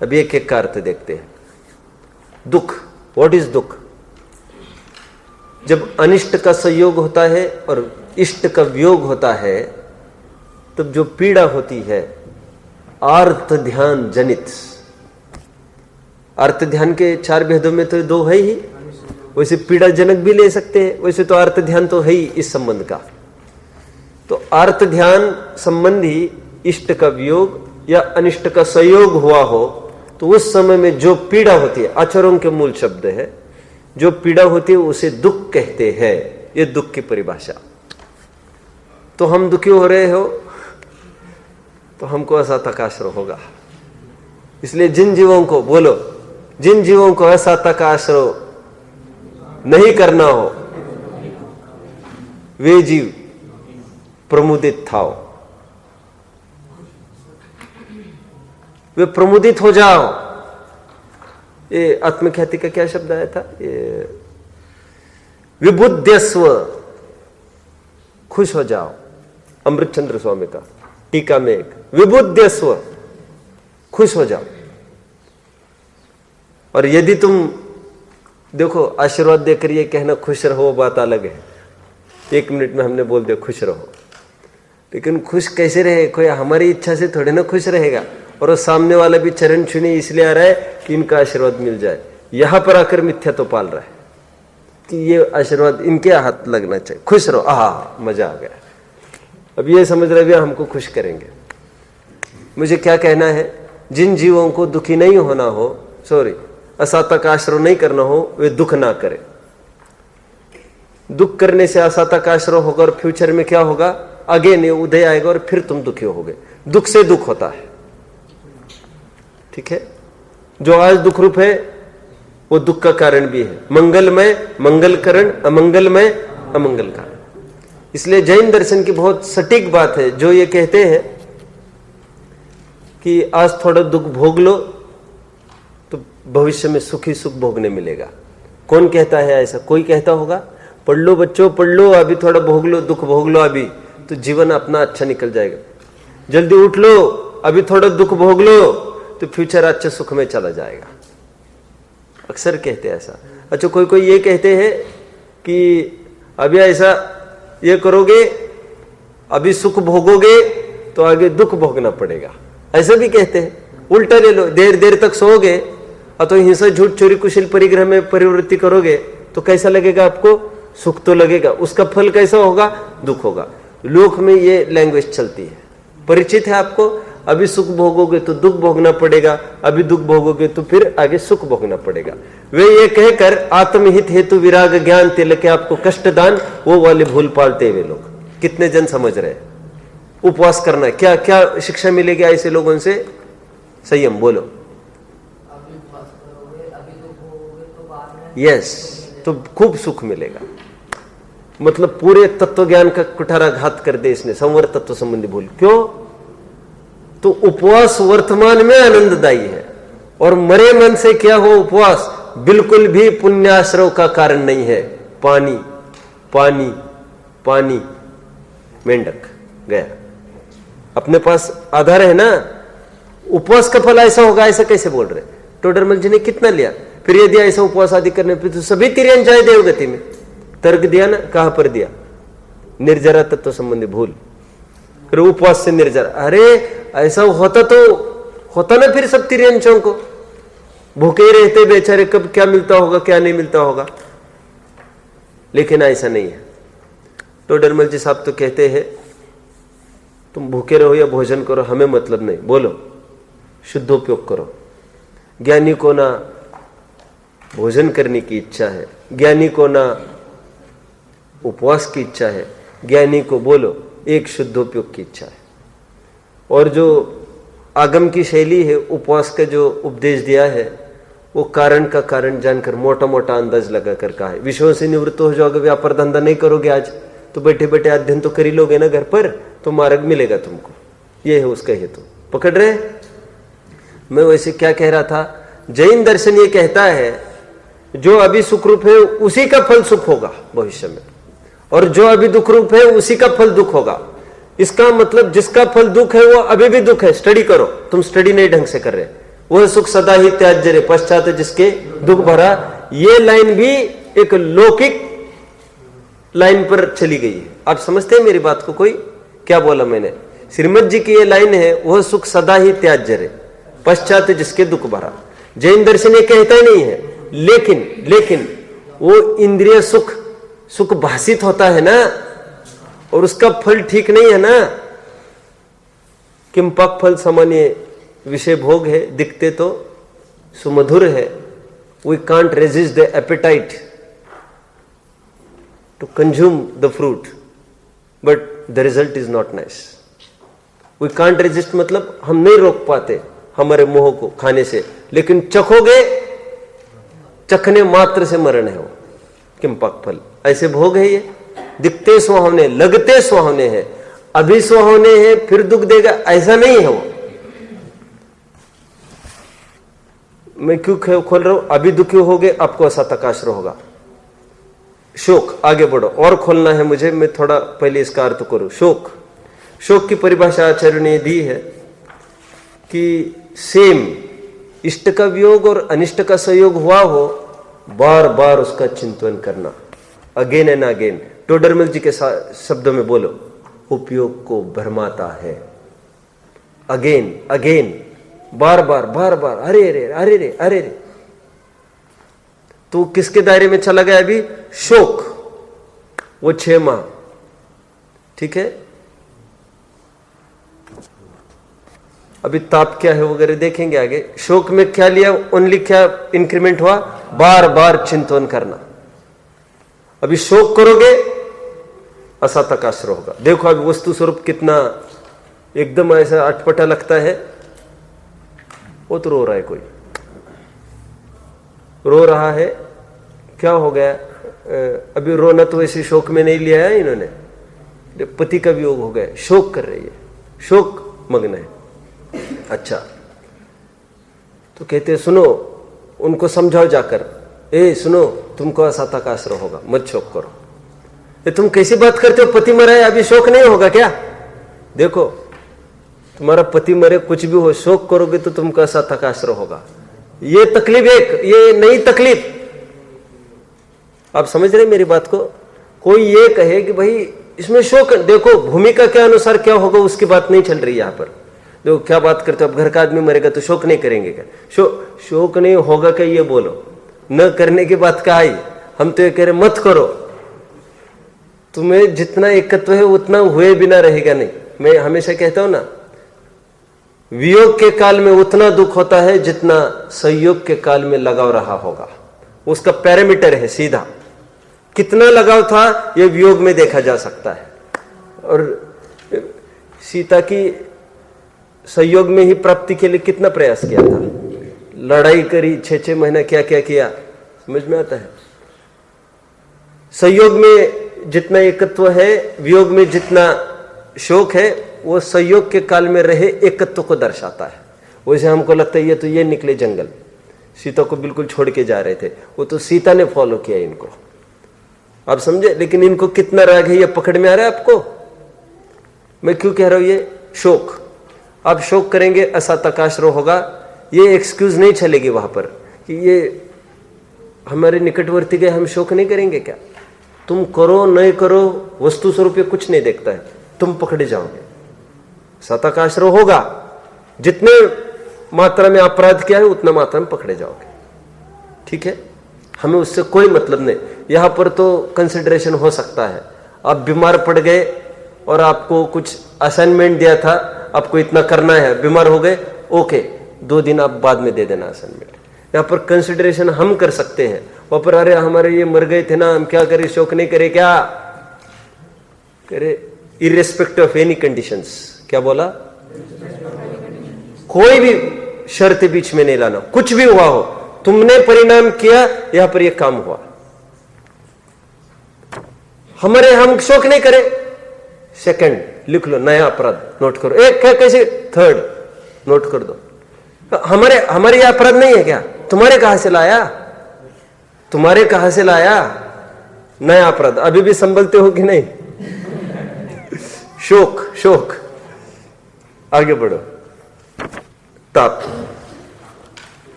अभी एक एक का अर्थ देखते हैं। दुख, व्हाट इज दुख? जब अनिष्ट का संयोग होता है और इष्ट का वियोग होता है, तब जो पीड़ा होती है आर्त ध्यान जनित। अर्थ ध्यान के 4 भेदों में तो 2 है ही, वैसे पीड़ा जनक भी ले सकते हैं। वैसे तो अर्थ ध्यान तो है ही इस संबंध का। तो अर्थ ध्यान संबंधी इष्ट का वियोग या अनिष्ट का संयोग हुआ हो, तो उस समय में जो पीड़ा होती है, आचरण के मूल शब्द है, जो पीड़ा होती है उसे दुख कहते हैं। ये दुख की परिभाषा। तो हम दुखी हो रहे हो तो हमको असातकाश्रय होगा। इसलिए जिन जीवों को, बोलो, जिन जीवों को असातकाश्रय नहीं करना हो वे जीव प्रमुदित थाओ, वे प्रमुदित हो जाओ। ये आत्मख्याति का क्या शब्द आया था? ये विबुद्धस्व, खुश हो जाओ। अमृतचंद्र स्वामी का टीका में एक, विबुद्धस्व, खुश हो जाओ। और यदि तुम देखो, आशीर्वाद देकर ये कहना खुश रहो बात अलग है। 1 मिनट में हमने बोल दिया खुश रहो, लेकिन खुश कैसे रहे? कोई हमारी इच्छा से थोड़े ना खुश रहेगा। और वो सामने वाला भी चरण छूने इसलिए आ रहा है कि इनका आशीर्वाद मिल जाए। यहां पर आकर मिथ्या तो पाल रहा है कि ये आशीर्वाद इनके हाथ लगना चाहिए, खुश रहो, आहा मजा आ गया। अब ये समझ रहे हमको खुश करेंगे। मुझे क्या कहना है? जिन जीवों को दुखी नहीं होना हो, सॉरी, असातकाश्रय नहीं करना हो, वे दुख ना करें। दुख करने से असातकाश्रय होगा और फ्यूचर में क्या होगा? आगे नहीं उदय आएगा और फिर तुम दुखी होगे। दुख से दुख होता है, ठीक है? जो आज दुख रूप है वो दुख का कारण भी है। मंगलमय मंगल कारण, अमंगलमय अमंगल कारण। इसलिए जैन दर्शन की बहुत सटीक बात है जो ये कहते हैं कि आज थोड़ा दुख भोग लो तो भविष्य में सुखी सुख भोगने मिलेगा। कौन कहता है ऐसा? कोई कहता होगा? पढ़ लो बच्चों, पढ़ लो, अभी थोड़ा भोग लो, दुख भोग लो अभी, तो जीवन अपना अच्छा निकल जाएगा। जल्दी उठ लो, अभी थोड़ा दुख भोग लो, तो फ्यूचर अच्छे सुख में चला जाएगा। अक्सर कहते हैं ऐसा। अच्छा, कोई कोई ये कहते हैं कि अभी ऐसा ये करोगे, अभी सुख भोगोगे तो आगे दुख भोगना पड़ेगा, ऐसा भी कहते हैं। उल्टा ले लो, देर देर तक सोओगे अथवा हिंसा झूठ चोरी कुशल परिग्रह में परिवृत्ति करोगे तो कैसा लगेगा आपको? सुख तो लगेगा, उसका फल कैसा होगा? दुख होगा। लोक में ये लैंग्वेज चलती है, परिचित है आपको। अभी सुख भोगोगे तो दुख भोगना पड़ेगा, अभी दुख भोगोगे तो फिर आगे सुख भोगना पड़ेगा। वे ये कहकर आत्महित हेतु विराग ज्ञान तिलक के आपको कष्ट दान, वो वाले भूल पालते वे लोग। कितने जन समझ रहे? उपवास करना है, क्या क्या शिक्षा मिलेगी ऐसे लोगों से? संयम, बोलो। यस, तो खूब सुख मिलेगा। मतलब पूरे तत्व ज्ञान का कुठाराघात कर दे इसने, संवर तत्व संबंधी भूल। क्यों? तो उपवास वर्तमान में आनंददायी है, और मरे मन से क्या हो उपवास, बिल्कुल भी पुण्याश्रव का कारण नहीं है। पानी पानी पानी, मेंढक गया। अपने पास आधार है ना, उपवास का फल ऐसा होगा, ऐसा कैसे बोल रहे? टोडरमल जी ने कितना लिया? फिर यदि ऐसा उपवास आदि करने पर तो सभी तिर्यन जाए देवगति में। तर्क दिया ना, कहां पर दिया? निर्जरा तत्व संबंधी भूल। फिर उपवास से निर्जरा, अरे ऐसा होता तो होता ना, फिर सब तिर्यंचों को भूखे ही रहते बेचारे, कब क्या मिलता होगा क्या नहीं मिलता होगा। लेकिन ऐसा नहीं है। टोडरमल जी साहब तो कहते हैं तुम भूखे रहो या भोजन करो, हमें मतलब नहीं, बोलो शुद्धोपयोग करो। ज्ञानी को ना भोजन करने की इच्छा है, ज्ञानी को ना उपवास की इच्छा है, ज्ञानी को बोलो एक शुद्धोपयोग की इच्छा है। और जो आगम की शैली है, उपवास का जो उपदेश दिया है, वो कारण का कारण जानकर मोटा मोटा अंदाज लगा कर कहा है। विषयों से निवृत्त हो जाओगे, व्यापार धंधा नहीं करोगे आज, तो बैठे बैठे अध्ययन तो कर ही लोगे ना घर पर, तो मार्ग मिलेगा तुमको। ये है उसका हेतु। पकड़ रहे? मैं वैसे क्या कह रहा था, जैन दर्शन ये कहता है जो अभी सुखरूप है उसी का फल सुख होगा भविष्य में, और जो अभी दुख रूप है उसी का फल दुख होगा। इसका मतलब जिसका फल दुख है वो अभी भी दुख है। स्टडी करो, तुम स्टडी नहीं ढंग से कर रहे। वह सुख सदा ही त्याज्य रे, पश्चात जिसके दुख भरा। ये लाइन भी एक लौकिक लाइन पर चली गई है। आप समझते हैं मेरी बात को? कोई क्या बोला मैंने? श्रीमद जी की ये लाइन है, वह सुख सदा ही त्याज्य रे, पश्चात जिसके दुख भरा। जैन दर्शन ये कहता ही नहीं है, लेकिन वो इंद्रिय सुख सुख भाषित होता है ना, और उसका फल ठीक नहीं है ना। किंपाक फल सामान्य विषय भोग है, दिखते तो सुमधुर है। We can't resist the appetite to consume the fruit, but the result is not nice. We can't resist मतलब हम नहीं रोक पाते हमारे मोह को खाने से, लेकिन चखोगे, चखने मात्र से मरण है वो किंपाक फल। ऐसे भोग है ये, दिखते सुहावने, लगते सुहावने हैं, अभी सुहावने हैं फिर दुख देगा, ऐसा नहीं है वो। मैं क्यों खोल रहा हूं? अभी दुखी होगे आपको असतकाश्र होगा, शोक। आगे बढ़ो, और खोलना है मुझे, मैं थोड़ा पहले इसका अर्थ करूं। शोक की परिभाषा आचार्य ने दी है कि सेम इष्ट का वियोग और अनिष्ट का संयोग हुआ हो, बार बार उसका चिंतन करना, अगेन एंड अगेन। टोडरमल जी के शब्दों में बोलो, उपयोग को भरमाता है। अगेन अगेन, बार बार, अरे रे अरे रे अरे रे। तो किसके दायरे में चला गया अभी? शोक, वो 6 माह। ठीक है, अभी ताप क्या है वगैरह देखेंगे आगे। शोक में क्या लिया? ओनली क्या इंक्रीमेंट हुआ? बार बार चिंतन करना। अभी शोक करोगे असतकाश्र होगा। देखो अभी वस्तु स्वरूप कितना एकदम ऐसा अटपटा लगता है। वो तो रो रहा है, कोई रो रहा है, क्या हो गया? अभी रोना तो ऐसे शोक में नहीं लिया है इन्होंने, पति का वियोग हो गया, शोक कर रही है, शोक मग्न है। अच्छा, तो कहते सुनो, उनको समझाओ जाकर, ए सुनो, तुमको असतकाश्र होगा, मत शोक करो। ये तुम कैसी बात करते हो? पति मरा है, अभी शोक नहीं होगा क्या? देखो, तुम्हारा पति मरे, कुछ भी हो, शोक करोगे तो तुमको असतकाश्र होगा। ये तकलीफ एक, ये नई तकलीफ। आप समझ रहे मेरी बात को? कोई ये कहे कि भाई इसमें शोक, देखो भूमिका के अनुसार क्या होगा उसकी बात नहीं चल रही यहां पर। देखो क्या बात करते हो, अब घर का आदमी मरेगा तो शोक नहीं करेंगे क्या? शोक नहीं होगा क्या? ये बोलो, न करने की बात कहा आई। हम तो ये कह रहे मत करो, तुम्हें जितना एकत्व है उतना हुए बिना रहेगा नहीं। मैं हमेशा कहता हूं ना, वियोग के काल में उतना दुख होता है जितना संयोग के काल में लगाव रहा होगा। उसका पैरामीटर है सीधा, कितना लगाव था यह वियोग में देखा जा सकता है। और सीता की संयोग में ही प्राप्ति के लिए कितना प्रयास किया था, लड़ाई करी, 6-6 महीना क्या क्या किया, समझ में आता है। संयोग में जितना एकत्व है, वियोग में जितना शोक है, वो संयोग के काल में रहे एकत्व को दर्शाता है। वैसे हमको लगता है ये तो ये निकले जंगल, सीता को बिल्कुल छोड़ के जा रहे थे, वो तो सीता ने फॉलो किया इनको, आप समझे। लेकिन इनको कितना राग है ये पकड़ में आ रहा है आपको। मैं क्यों कह रहा हूं ये शोक, आप शोक करेंगे असताकाश्रो होगा, ये एक्सक्यूज नहीं चलेगी वहां पर कि ये हमारे निकटवर्ती गए हम शोक नहीं करेंगे क्या। तुम करो नहीं करो वस्तु स्वरूप ये कुछ नहीं देखता है, तुम पकड़े जाओगे, सताकाश्रो होगा। जितने मात्रा में अपराध किया है उतना मात्रा में पकड़े जाओगे, ठीक है। हमें उससे कोई मतलब नहीं। यहां पर तो कंसिडरेशन हो सकता है, आप बीमार पड़ गए और आपको कुछ असाइनमेंट दिया था, आपको इतना करना है, बीमार हो गए, ओके 2 दिन आप बाद में दे देना असाइनमेंट। यहाँ पर कंसिडरेशन हम कर सकते हैं। वहां पर अरे हमारे ये मर गए थे ना, हम क्या करें, शोक नहीं करे क्या करे, इर्रेस्पेक्टिव ऑफ एनी कंडीशंस। क्या बोला, कोई भी शर्त बीच में नहीं लाना, कुछ भी हुआ हो, तुमने परिणाम किया, यहां पर यह काम हुआ, हमारे हम शोक नहीं करे। सेकंड लिख लो, नया अपराध नोट करो, एक कैसे, थर्ड नोट कर दो। हमारे यह अपराध नहीं है क्या, तुम्हारे कहां से लाया, तुम्हारे कहां से लाया नया अपराध। अभी भी संभलते हो कि नहीं शोक, शोक। आगे बढ़ो, ताप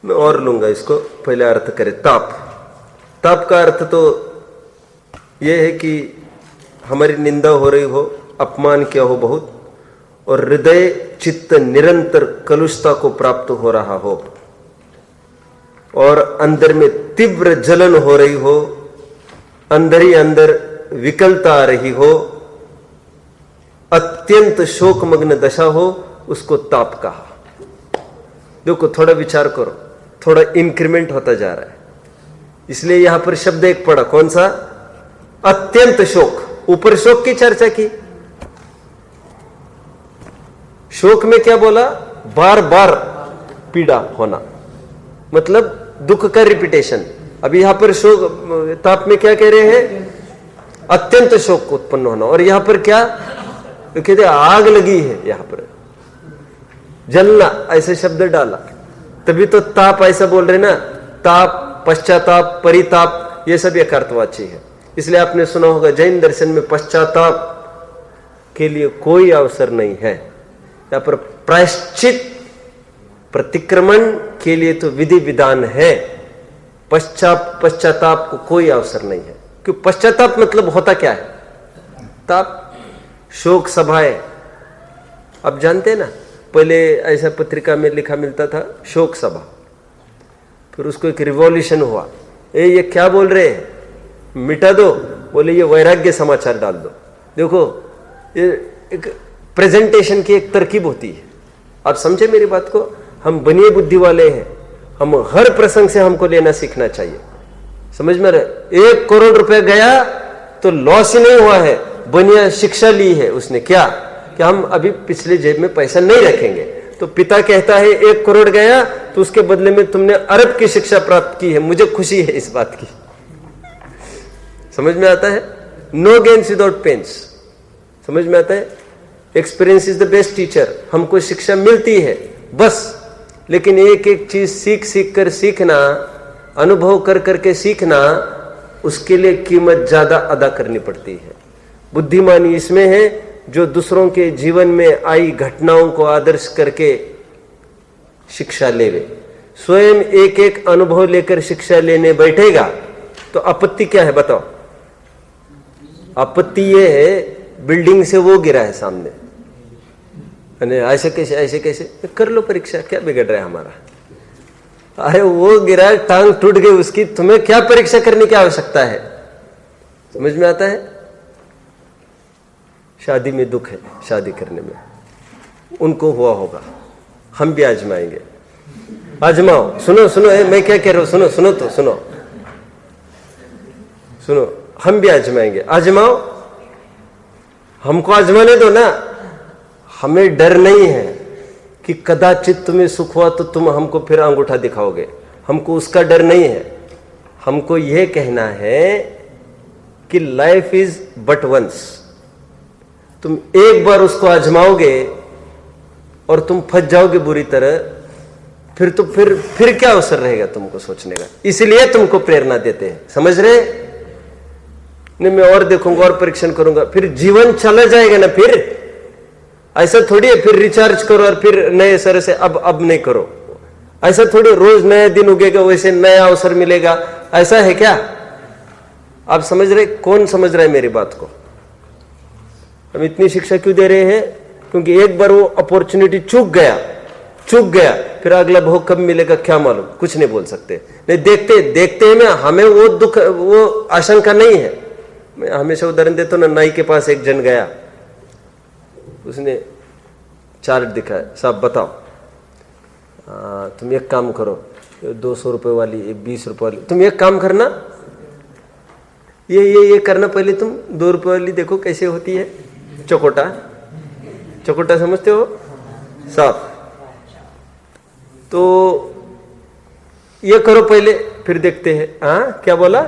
मैं और लूंगा इसको, पहले अर्थ करें। ताप, ताप का अर्थ तो यह है कि हमारी निंदा हो रही हो, अपमान किया हो बहुत, और हृदय चित्त निरंतर कलुषता को प्राप्त हो रहा हो, और अंदर में तीव्र जलन हो रही हो, अंदर ही अंदर विकलता आ रही हो, अत्यंत शोकमग्न दशा हो, उसको ताप कहा। देखो थोड़ा विचार करो, थोड़ा इंक्रीमेंट होता जा रहा है। इसलिए यहां पर शब्द एक पड़ा, कौन सा, अत्यंत शोक। ऊपर शोक की चर्चा की, शोक में क्या बोला, बार बार पीड़ा होना, मतलब दुख का रिपीटेशन। अब यहां पर शोक, ताप में क्या कह रहे हैं, अत्यंत शोक उत्पन्न होना। और यहां पर क्या तो कहते, आग लगी है, यहां पर जलना, ऐसे शब्द डाला, तभी तो ताप ऐसा बोल रहे ना। ताप, पश्चाताप, परिताप, ये सब यथार्थवाची है। इसलिए आपने सुना होगा जैन दर्शन में पश्चाताप के लिए कोई अवसर नहीं है। यहां पर प्रायश्चित, प्रतिक्रमण के लिए तो विधि विधान है, पश्चाताप को कोई अवसर नहीं है। क्यों, पश्चाताप मतलब होता क्या है, ताप, शोक सभाएं। आप जानते हैं ना, पहले ऐसा पत्रिका में लिखा मिलता था शोक सभा, फिर उसको एक रिवॉल्यूशन हुआ, ये क्या बोल रहे हैं, मिटा दो, बोले ये वैराग्य समाचार डाल दो। देखो ये एक प्रेजेंटेशन की एक तरकीब होती है, आप समझे मेरी बात को। हम बनिए बुद्धि वाले हैं, हम हर प्रसंग से हमको लेना सीखना चाहिए, समझ में रहे। 1 करोड़ रुपए गया तो लॉस ही नहीं हुआ है, बनिया शिक्षा ली है उसने, क्या कि हम अभी पिछले जेब में पैसा नहीं रखेंगे। तो पिता कहता है 1 करोड़ गया तो उसके बदले में तुमने अरब की शिक्षा प्राप्त की है, मुझे खुशी है इस बात की। समझ में आता है, नो गेन्स विदाउट पेन्स, समझ में आता है। Experience is the best teacher, हमको शिक्षा मिलती है बस, लेकिन एक एक चीज सीख सीख कर सीखना, अनुभव कर करके सीखना, उसके लिए कीमत ज्यादा अदा करनी पड़ती है। बुद्धिमानी इसमें है जो दूसरों के जीवन में आई घटनाओं को आदर्श करके शिक्षा लेवे। स्वयं एक एक अनुभव लेकर शिक्षा लेने बैठेगा तो आपत्ति क्या है बताओ। आपत्ति ये है बिल्डिंग से वो गिरा है सामने, ऐसे कैसे ऐसे कैसे, कर लो परीक्षा, क्या बिगड़ रहा है हमारा। अरे वो गिरा, टांग टूट गई उसकी, तुम्हें क्या परीक्षा करने की आवश्यकता है। समझ में आता है। शादी में दुख है, शादी करने में, उनको हुआ होगा, हम भी आजमाएंगे। आजमाओ, सुनो सुनो, मैं क्या कह रहा हूं, सुनो सुनो तो सुनो सुनो, हम भी आजमाएंगे। आजमाओ, हमको आजमाने दो ना। हमें डर नहीं है कि कदाचित तुम्हें सुख हुआ तो तुम हमको फिर अंगूठा दिखाओगे, हमको उसका डर नहीं है। हमको यह कहना है कि लाइफ इज बट वंस। तुम एक बार उसको आजमाओगे और तुम फंस जाओगे बुरी तरह, फिर क्या अवसर रहेगा तुमको सोचने का। इसलिए तुमको प्रेरणा देते हैं, समझ रहे? नहीं मैं और देखूंगा और परीक्षण करूंगा, फिर जीवन चला जाएगा ना। फिर ऐसा थोड़ी है फिर रिचार्ज करो और फिर नए सर से अब नहीं करो। ऐसा थोड़ी रोज नया दिन उगेगा वैसे नया अवसर मिलेगा, ऐसा है क्या? आप समझ रहे? कौन समझ रहा है मेरी बात को? हम इतनी शिक्षा क्यों दे रहे हैं? क्योंकि एक बार वो अपॉर्चुनिटी चूक गया, फिर अगला भोग कब मिलेगा क्या मालूम, कुछ नहीं बोल सकते। नहीं देखते हैं ना, हमें वो दुख वो आशंका नहीं है। मैं हमेशा उदाहरण देता हूं ना, नाई के पास एक जन गया, उसने चार्ट दिखाया, साहब बताओ तुम एक काम करो, 200 रुपए वाली, 20 रुपए वाली, तुम एक काम करना, ये करना, पहले तुम 2 रुपए वाली देखो कैसे होती है, चकोटा समझते हो साहब, तो ये करो पहले फिर देखते हैं। हाँ क्या बोला?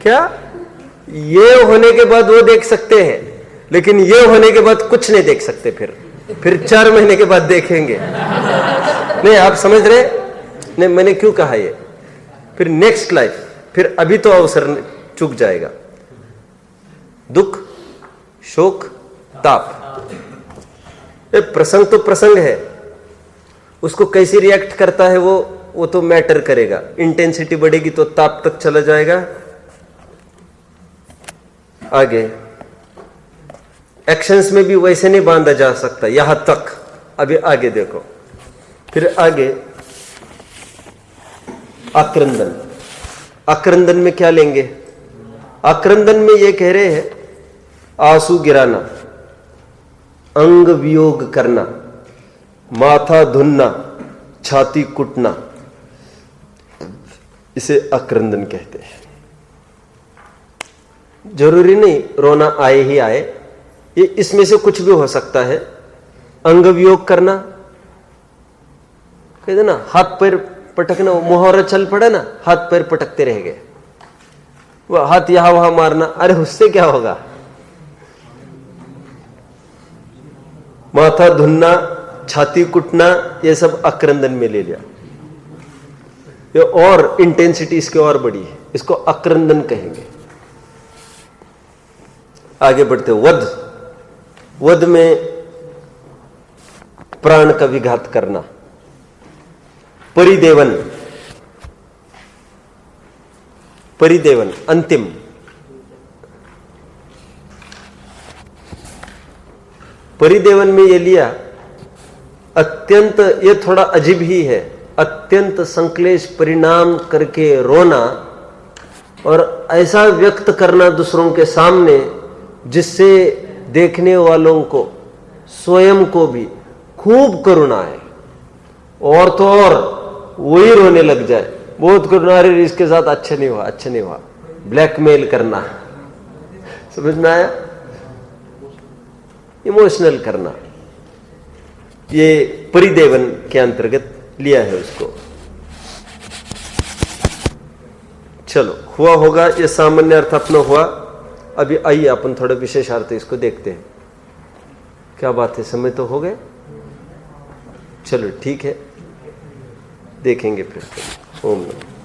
क्या ये होने के बाद वो देख सकते हैं, लेकिन ये होने के बाद कुछ नहीं देख सकते। फिर 4 महीने के बाद देखेंगे। नहीं आप समझ रहे? नहीं मैंने क्यों कहा ये? फिर नेक्स्ट लाइफ, फिर अभी तो अवसर चूक जाएगा। दुख, शोक, ताप, ये प्रसंग तो प्रसंग है, उसको कैसे रिएक्ट करता है वो तो मैटर करेगा। इंटेंसिटी बढ़ेगी तो ताप तक चला जाएगा। आगे एक्शंस में भी वैसे नहीं बांधा जा सकता, यहां तक। अभी आगे देखो, फिर आगे आक्रंदन। आक्रंदन में क्या लेंगे? आक्रंदन में ये कह रहे हैं आंसू गिराना, अंग वियोग करना, माथा धुनना, छाती कुटना, इसे आक्रंदन कहते हैं। जरूरी नहीं रोना आए ही आए, ये इसमें से कुछ भी हो सकता है। अंग वियोग करना कहते ना, हाथ पैर पटकना, मुहावरा चल पड़ा ना, हाथ पैर पटकते रह गए, वह हाथ यहां वहां मारना, अरे उससे क्या होगा? माथा धुनना, छाती कुटना, ये सब आक्रंदन में ले लिया। ये और इंटेंसिटी इसके और बड़ी है, इसको आक्रंदन कहेंगे। आगे बढ़ते, वध में प्राण का विघात करना। परिदेवन अंतिम। परिदेवन में ये लिया अत्यंत, ये थोड़ा अजीब ही है, अत्यंत संक्लेश परिणाम करके रोना और ऐसा व्यक्त करना दूसरों के सामने जिससे देखने वालों को, स्वयं को भी खूब करुणा है, और तो और वही रोने लग जाए, बहुत करुणा, अरे इसके साथ अच्छा नहीं हुआ, ब्लैकमेल करना, समझ में आया? इमोशनल करना, ये परिदेवन के अंतर्गत लिया है उसको। चलो हुआ होगा, ये सामान्य अर्थ अपना हुआ। अभी आइए अपन थोड़ा विशेष अर्थ इसको देखते हैं। क्या बात है, समय तो हो गए? चलो ठीक है, देखेंगे फिर। ओम नमः।